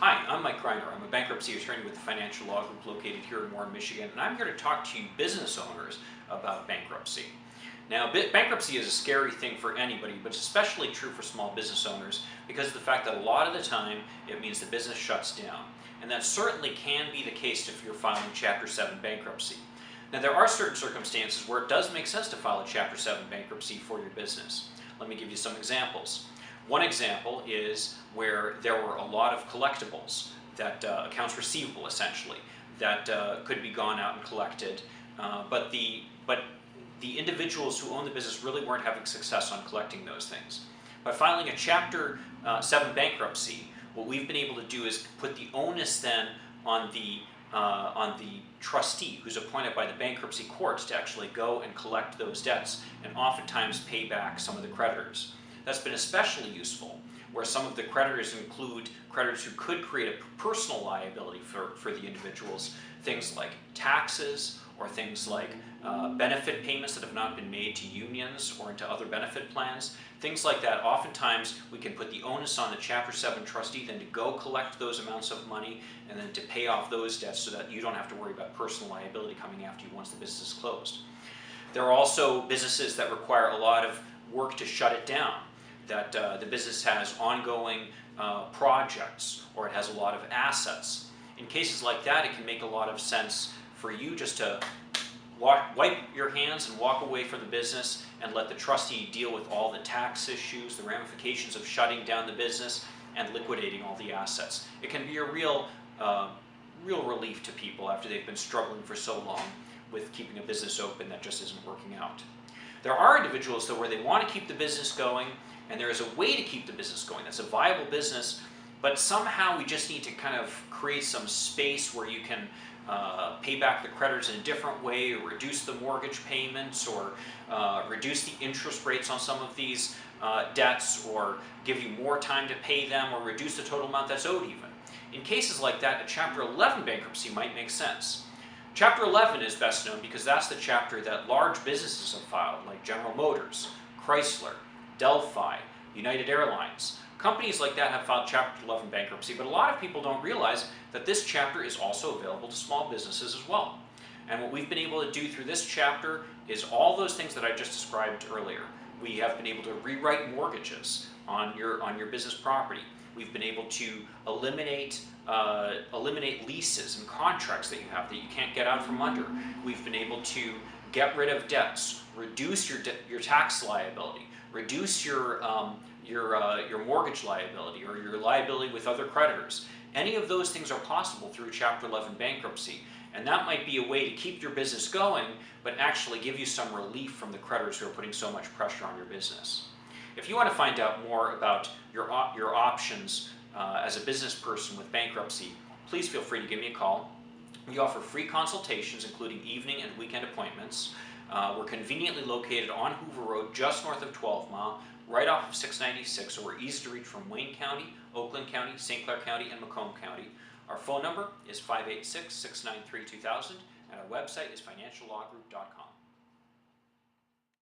Hi, I'm Mike Greiner. I'm a bankruptcy attorney with the Financial Law Group located here in Warren, Michigan, and I'm here to talk to you business owners about bankruptcy. Now, bankruptcy is a scary thing for anybody, but it's especially true for small business owners because of the fact that a lot of the time it means the business shuts down. And that certainly can be the case if you're filing Chapter 7 bankruptcy. Now, there are certain circumstances where it does make sense to file a Chapter 7 bankruptcy for your business. Let me give you some examples. One example is where there were a lot of collectibles, that accounts receivable essentially, that could be gone out and collected, but the individuals who own the business really weren't having success on collecting those things. By filing a Chapter 7 bankruptcy, what we've been able to do is put the onus then on the trustee who's appointed by the bankruptcy courts to actually go and collect those debts and oftentimes pay back some of the creditors. That's been especially useful where some of the creditors include creditors who could create a personal liability for the individuals, things like taxes or things like benefit payments that have not been made to unions or into other benefit plans, things like that. Oftentimes we can put the onus on the Chapter 7 trustee then to go collect those amounts of money and then to pay off those debts so that you don't have to worry about personal liability coming after you once the business is closed. There are also businesses that require a lot of work to shut it down, that the business has ongoing projects or it has a lot of assets. In cases like that, it can make a lot of sense for you just to wipe your hands and walk away from the business and let the trustee deal with all the tax issues, the ramifications of shutting down the business and liquidating all the assets. It can be a real relief to people after they've been struggling for so long with keeping a business open that just isn't working out. There are individuals though where they want to keep the business going, and there is a way to keep the business going that's a viable business, but somehow we just need to kind of create some space where you can pay back the creditors in a different way, or reduce the mortgage payments, or reduce the interest rates on some of these debts, or give you more time to pay them, or reduce the total amount that's owed even. In cases like that, a Chapter 11 bankruptcy might make sense. Chapter 11 is best known because that's the chapter that large businesses have filed, like General Motors, Chrysler, Delphi, United Airlines. Companies like that have filed Chapter 11 bankruptcy, but a lot of people don't realize that this chapter is also available to small businesses as well. And what we've been able to do through this chapter is all those things that I just described earlier. We have been able to rewrite mortgages on your business property. We've been able to eliminate leases and contracts that you have that you can't get out from under. We've been able to get rid of debts, reduce your tax liability, reduce your mortgage liability or your liability with other creditors. Any of those things are possible through Chapter 11 bankruptcy, and that might be a way to keep your business going, but actually give you some relief from the creditors who are putting so much pressure on your business. If you want to find out more about your options as a business person with bankruptcy, please feel free to give me a call. We offer free consultations, including evening and weekend appointments. We're conveniently located on Hoover Road, just north of 12 Mile, right off of 696, so we're easy to reach from Wayne County, Oakland County, St. Clair County, and Macomb County. Our phone number is 586-693-2000, and our website is financiallawgroup.com.